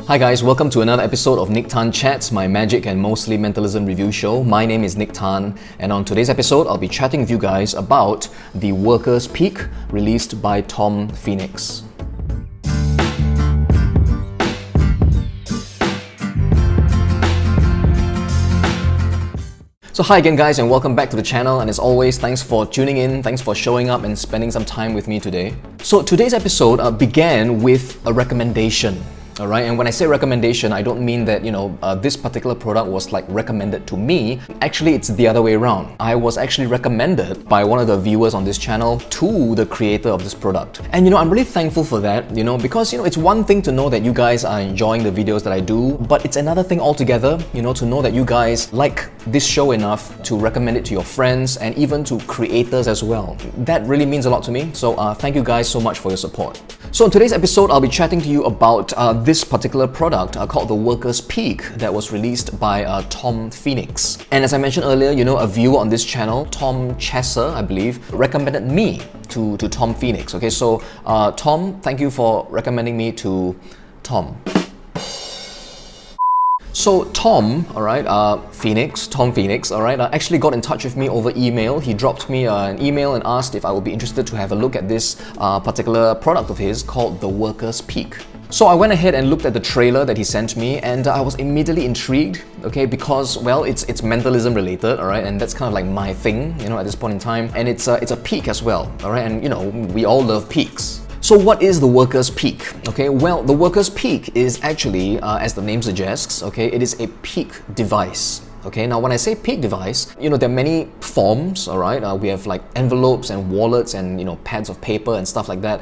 Hi guys, welcome to another episode of Nique Chats, my magic and mostly mentalism review show. My name is Nick Tan, and on today's episode, I'll be chatting with you guys about The Worker's Peak, released by Tom Phoenix. So hi again guys, and welcome back to the channel, and as always, thanks for tuning in, thanks for showing up and spending some time with me today. So today's episode began with a recommendation. Alright, and when I say recommendation, I don't mean that, this particular product was like recommended to me. Actually, it's the other way around. I was actually recommended by one of the viewers on this channel to the creator of this product. And I'm really thankful for that, because it's one thing to know that you guys are enjoying the videos that I do, but it's another thing altogether, to know that you guys like this show enough to recommend it to your friends and even to creators as well. That really means a lot to me, so thank you guys so much for your support. So in today's episode, I'll be chatting to you about this particular product called The Worker's Peak that was released by Tom Phoenix. And as I mentioned earlier, a viewer on this channel, Tom Chesser, I believe, recommended me to Tom Phoenix. Okay, so Tom, thank you for recommending me to Tom. So Tom, Tom Phoenix, actually got in touch with me over email. He dropped me an email and asked if I would be interested to have a look at this particular product of his called The Worker's Peak. So I went ahead and looked at the trailer that he sent me, and I was immediately intrigued, okay, because, well, it's mentalism related, alright, and that's kind of like my thing, at this point in time, and it's a peak as well, alright, and we all love peaks. So what is the Worker's Peak? Okay, well, the Worker's Peak is actually, as the name suggests, okay, it is a peak device. Okay, now when I say peak device, there are many forms, alright? We have like envelopes and wallets and, pads of paper and stuff like that.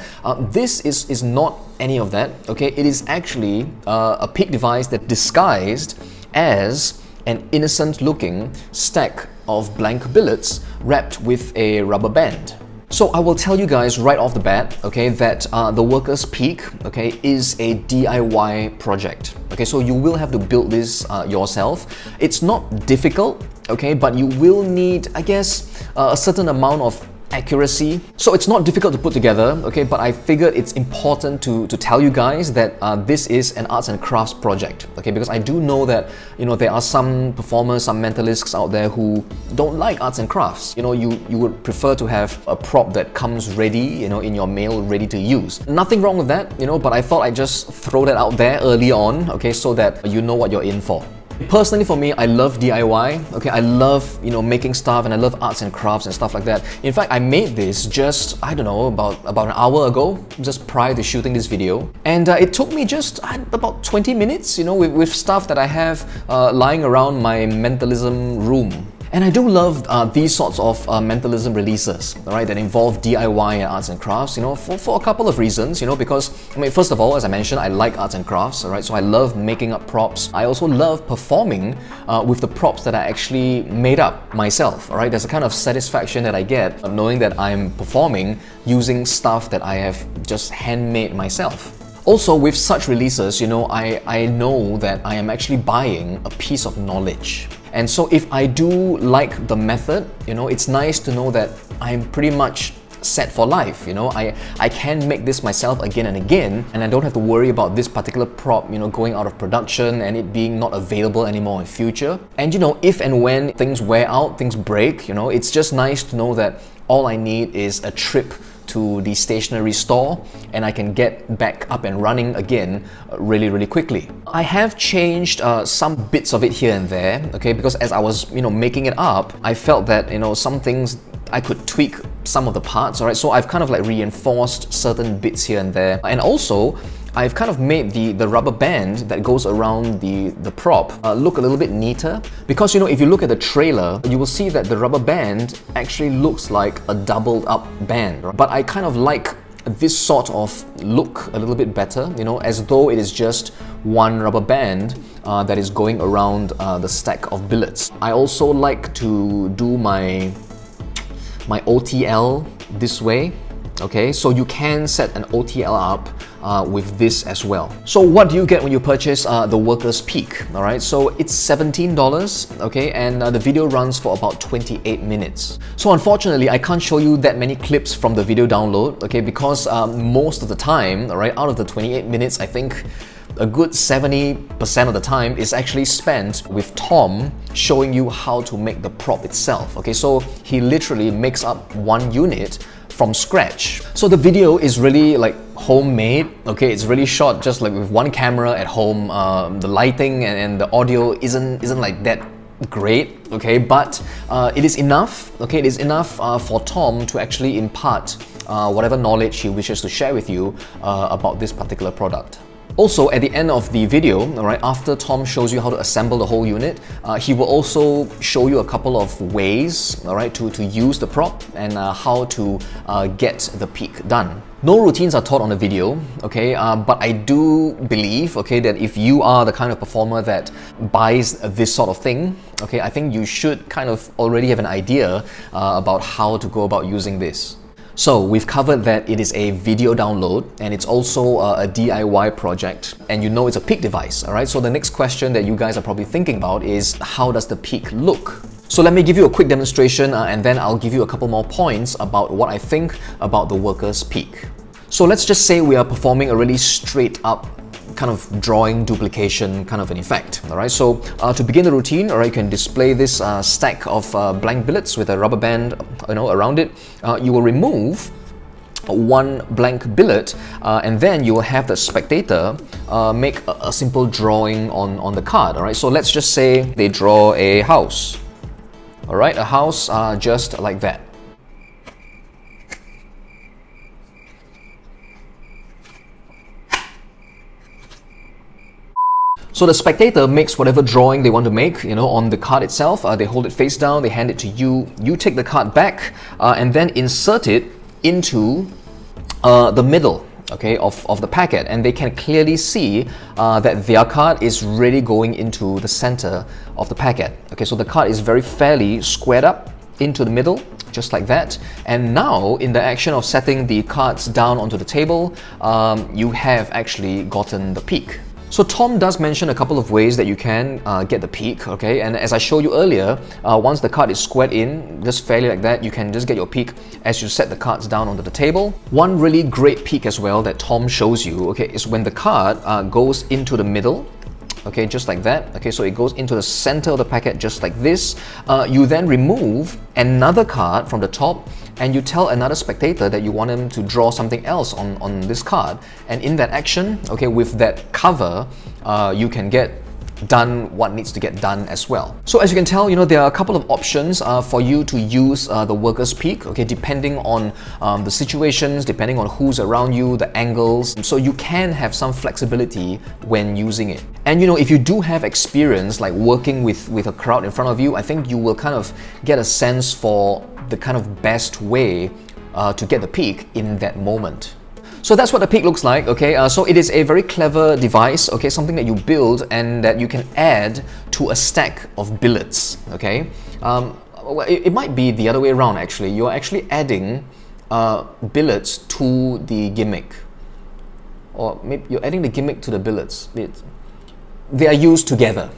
This is not any of that, okay? It is actually a peak device that disguised as an innocent-looking stack of blank billets wrapped with a rubber band. So I will tell you guys right off the bat, okay, that the Worker's Peak, okay, is a DIY project. Okay, so you will have to build this yourself. It's not difficult, okay, but you will need, I guess, a certain amount of accuracy. So it's not difficult to put together, okay, but I figured it's important to tell you guys that this is an arts and crafts project, okay, because I do know that, there are some performers, some mentalists out there who don't like arts and crafts. You would prefer to have a prop that comes ready, in your mail, ready to use. Nothing wrong with that, but I thought I'd just throw that out there early on, okay, so that you know what you're in for. Personally for me, I love DIY, okay, I love, making stuff, and I love arts and crafts and stuff like that. In fact, I made this just, I don't know, about an hour ago, just prior to shooting this video. And it took me just about 20 minutes, with stuff that I have lying around my mentalism room. And I do love these sorts of mentalism releases, alright, that involve DIY and arts and crafts, for a couple of reasons, because, first of all, as I mentioned, I like arts and crafts, alright, so I love making up props. I also love performing with the props that I actually made up myself, alright. There's a kind of satisfaction that I get of knowing that I'm performing using stuff that I have just handmade myself. Also, with such releases, I know that I am actually buying a piece of knowledge. And so if I do like the method, it's nice to know that I'm pretty much set for life, I can make this myself again and again, and I don't have to worry about this particular prop, going out of production and it being not available anymore in future. And if and when things wear out, things break, it's just nice to know that all I need is a trip to the stationery store and I can get back up and running again really, really quickly. I have changed some bits of it here and there, okay, because as I was, making it up, I felt that, some things I could tweak some of the parts, alright, so I've kind of like reinforced certain bits here and there. And also, I've kind of made the rubber band that goes around the prop look a little bit neater, because if you look at the trailer, you will see that the rubber band actually looks like a doubled up band, right? But I kind of like this sort of look a little bit better, as though it is just one rubber band that is going around the stack of billets. I also like to do my OTL this way. Okay, so you can set an OTL up with this as well. So what do you get when you purchase the Worker's Peak? Alright, so it's $17, okay, and the video runs for about 28 minutes. So unfortunately, I can't show you that many clips from the video download, okay, because most of the time, alright, out of the 28 minutes, I think a good 70% of the time is actually spent with Tom showing you how to make the prop itself. Okay, so he literally makes up one unit from scratch. So the video is really like homemade. Okay, it's really shot just like with one camera at home. The lighting and the audio isn't like that great, okay, but it is enough. Okay, it is enough for Tom to actually impart whatever knowledge he wishes to share with you about this particular product. Also, at the end of the video, alright, after Tom shows you how to assemble the whole unit, he will also show you a couple of ways, alright, to use the prop and how to get the peak done. No routines are taught on the video, okay, but I do believe, okay, that if you are the kind of performer that buys this sort of thing, okay, I think you should kind of already have an idea about how to go about using this. So we've covered that it is a video download and it's also a DIY project, and you know it's a peak device, alright? So the next question that you guys are probably thinking about is, how does the peak look? So let me give you a quick demonstration and then I'll give you a couple more points about what I think about the worker's peak. So let's just say we are performing a really straight up kind of drawing duplication kind of an effect. Alright, so to begin the routine, alright, you can display this stack of blank billets with a rubber band, you know, around it. You will remove one blank billet and then you will have the spectator make a simple drawing on the card. Alright, so let's just say they draw a house. Alright, a house just like that. So the spectator makes whatever drawing they want to make, you know, on the card itself. They hold it face down, they hand it to you, you take the card back and then insert it into the middle, okay, of the packet, and they can clearly see that their card is really going into the center of the packet. Okay, so the card is very fairly squared up into the middle, just like that. And now, in the action of setting the cards down onto the table, you have actually gotten the peak. So Tom does mention a couple of ways that you can get the peak, okay? And as I showed you earlier, once the card is squared in, just fairly like that, you can just get your peak as you set the cards down onto the table. One really great peak as well that Tom shows you, okay, is when the card goes into the middle, okay, just like that. Okay, so it goes into the center of the packet just like this. You then remove another card from the top and you tell another spectator that you want him to draw something else on this card. And in that action, okay, with that cover, you can get done what needs to get done as well. So as you can tell, you know, there are a couple of options for you to use the worker's peak, okay, depending on the situations, depending on who's around you, the angles. So you can have some flexibility when using it. And you know, if you do have experience like working with a crowd in front of you, I think you will kind of get a sense for the kind of best way to get the peak in that moment. So that's what the peak looks like, okay? So it is a very clever device, okay? Something that you build and that you can add to a stack of billets, okay? Well, it might be the other way around actually. You're actually adding billets to the gimmick. Or maybe you're adding the gimmick to the billets. They are used together.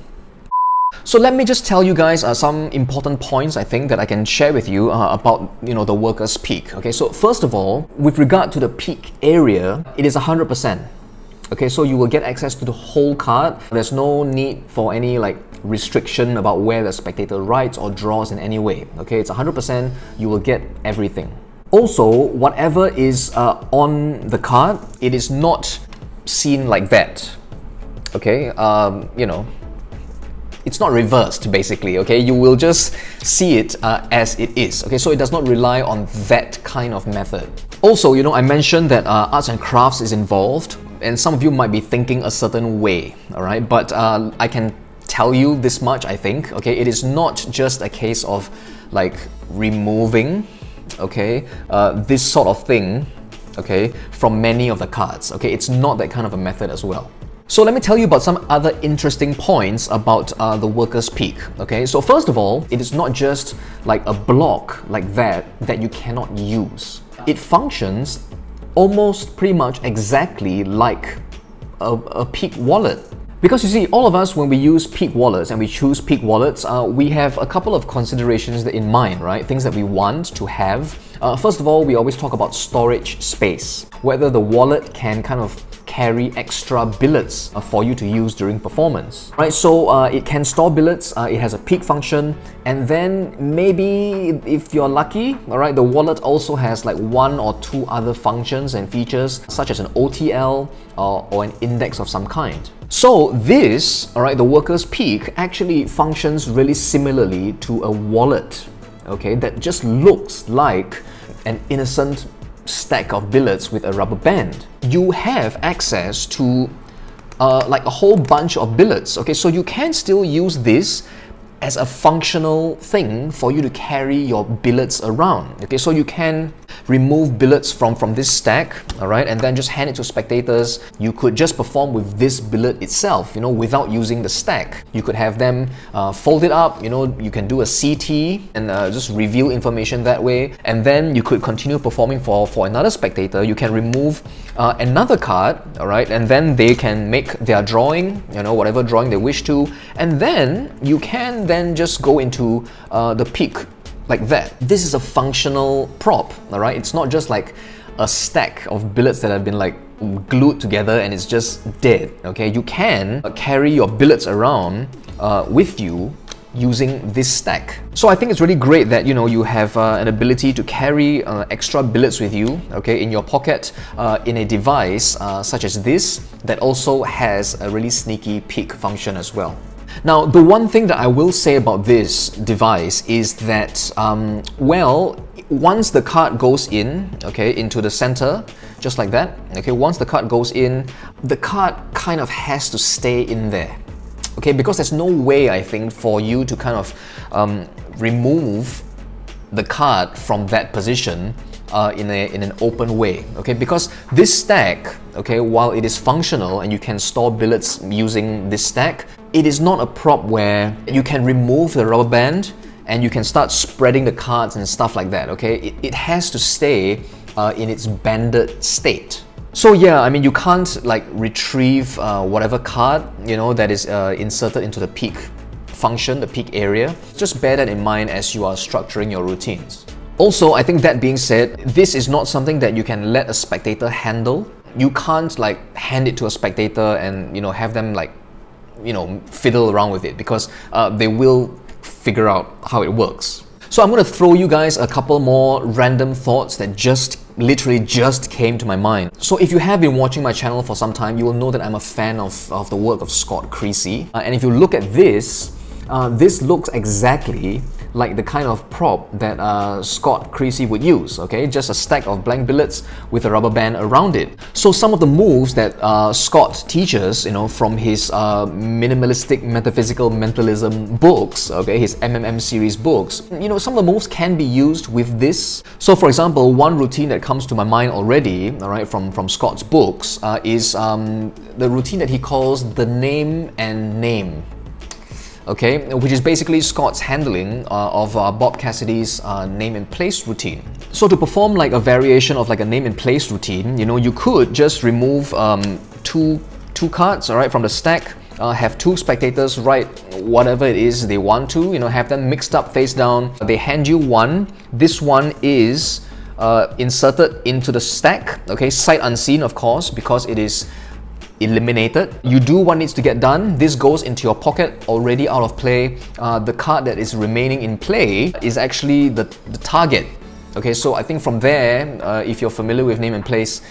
So let me just tell you guys some important points I think that I can share with you about, you know, the worker's peak. Okay, so first of all, with regard to the peak area, it is 100%. Okay, so you will get access to the whole card. There's no need for any like restriction about where the spectator writes or draws in any way. Okay, it's 100%. You will get everything. Also, whatever is on the card, it is not seen like that. Okay, you know, it's not reversed basically, okay? You will just see it as it is, okay? So it does not rely on that kind of method. Also, you know, I mentioned that arts and crafts is involved, and some of you might be thinking a certain way, all right? But I can tell you this much, I think, okay? It is not just a case of like removing, okay, this sort of thing, okay, from many of the cards, okay? It's not that kind of a method as well. So let me tell you about some other interesting points about the worker's peak, okay? So first of all, it is not just like a block like that you cannot use. It functions almost pretty much exactly like a peak wallet. Because you see, all of us, when we use peak wallets and we choose peak wallets, we have a couple of considerations in mind, right? Things that we want to have. First of all, we always talk about storage space. Whether the wallet can kind of carry extra billets for you to use during performance. Right, so it can store billets, it has a peak function, and then maybe if you're lucky, alright, the wallet also has like 1 or 2 other functions and features such as an OTL or an index of some kind. So this, alright, the worker's peak actually functions really similarly to a wallet, okay, that just looks like an innocent stack of billets with a rubber band. You have access to like a whole bunch of billets, okay, so you can still use this as a functional thing for you to carry your billets around. Okay, so you can remove billets from this stack, alright, and then just hand it to spectators. You could just perform with this billet itself, you know, without using the stack. You could have them fold it up, you know, you can do a CT and just reveal information that way, and then you could continue performing for another spectator. You can remove another card, alright, and then they can make their drawing, you know, whatever drawing they wish to, and then you can then just go into the peak like that. This is a functional prop, alright? It's not just like a stack of billets that have been like glued together and it's just dead, okay? You can carry your billets around with you using this stack. So I think it's really great that, you know, you have an ability to carry extra billets with you, okay, in your pocket in a device such as this that also has a really sneaky peek function as well. Now, the one thing that I will say about this device is that, well, once the card goes in, okay, into the center, just like that, okay, once the card goes in, the card kind of has to stay in there, okay, because there's no way, I think, for you to kind of remove the card from that position in an open way, okay, because this stack, okay, while it is functional and you can store billets using this stack, it is not a prop where you can remove the rubber band and you can start spreading the cards and stuff like that, okay? It has to stay in its banded state. So yeah, I mean, you can't like retrieve whatever card, you know, that is inserted into the peak function, the peak area. Just bear that in mind as you are structuring your routines. Also, I think that being said, this is not something that you can let a spectator handle. You can't like hand it to a spectator and, you know, have them like, you know, fiddle around with it, because they will figure out how it works. So I'm going to throw you guys a couple more random thoughts that literally just came to my mind. So if you have been watching my channel for some time, you will know that I'm a fan of the work of Scott Creasy. And if you look at this, this looks exactly like the kind of prop that Scott Creasy would use, okay? Just a stack of blank billets with a rubber band around it. So some of the moves that Scott teaches, you know, from his minimalistic metaphysical mentalism books, okay, his MMM series books, you know, some of the moves can be used with this. So for example, one routine that comes to my mind already, all right, from Scott's books is the routine that he calls the name and name. Okay, which is basically Scott's handling of Bob Cassidy's name and place routine. So to perform like a variation of like a name and place routine, you know, you could just remove two cards, all right, from the stack, have 2 spectators write whatever it is they want to, you know, have them mixed up face down. They hand you one. This one is inserted into the stack, okay, sight unseen, of course, because it is eliminated. You do what needs to get done. This goes into your pocket, already out of play. The card that is remaining in play is actually the target. Okay, so I think from there, if you're familiar with name and place,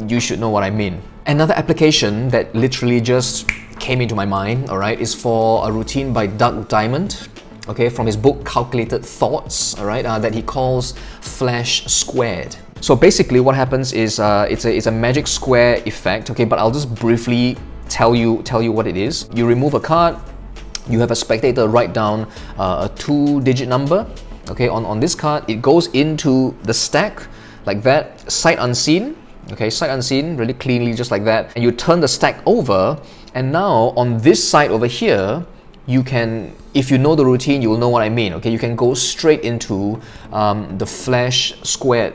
you should know what I mean. Another application that literally just came into my mind, alright, is for a routine by Doug Diamond, okay, from his book Calculated Thoughts, alright, that he calls Flash Squared. So basically what happens is it's a magic square effect, okay, but I'll just briefly tell you what it is. You remove a card, you have a spectator write down a 2-digit number, okay, on this card. It goes into the stack like that, sight unseen, okay, sight unseen, really cleanly, just like that, and you turn the stack over, and now on this side over here, you can, if you know the routine, you will know what I mean, okay, you can go straight into the Flash Squared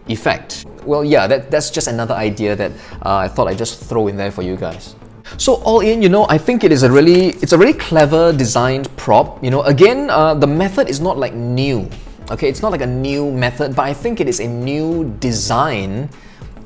effect. Well, yeah, that's just another idea that I thought I'd just throw in there for you guys. So all in, you know, I think it's a really clever designed prop. You know, again, the method is not like new, okay, it's not like a new method, but I think it is a new design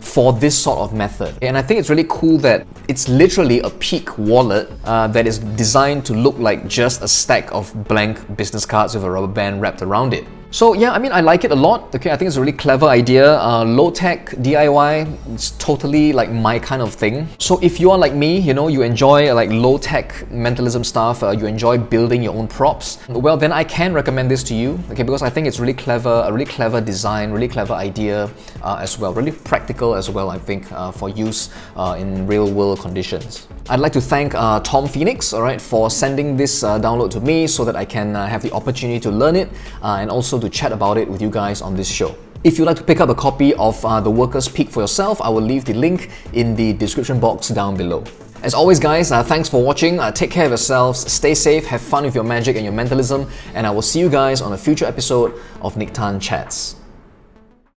for this sort of method. And I think it's really cool that it's literally a peak wallet that is designed to look like just a stack of blank business cards with a rubber band wrapped around it. So yeah, I mean, I like it a lot. Okay, I think it's a really clever idea. Low-tech DIY, it's totally like my kind of thing. So if you are like me, you know, you enjoy like low-tech mentalism stuff, you enjoy building your own props, well then I can recommend this to you, okay, because I think it's really clever, a really clever design, really clever idea as well, really practical as well, I think, for use in real-world conditions. I'd like to thank Tom Phoenix, alright, for sending this download to me so that I can have the opportunity to learn it and also to chat about it with you guys on this show. If you'd like to pick up a copy of The Worker's Peak for yourself, I will leave the link in the description box down below. As always guys, thanks for watching, take care of yourselves, stay safe, have fun with your magic and your mentalism, and I will see you guys on a future episode of Nique Chats.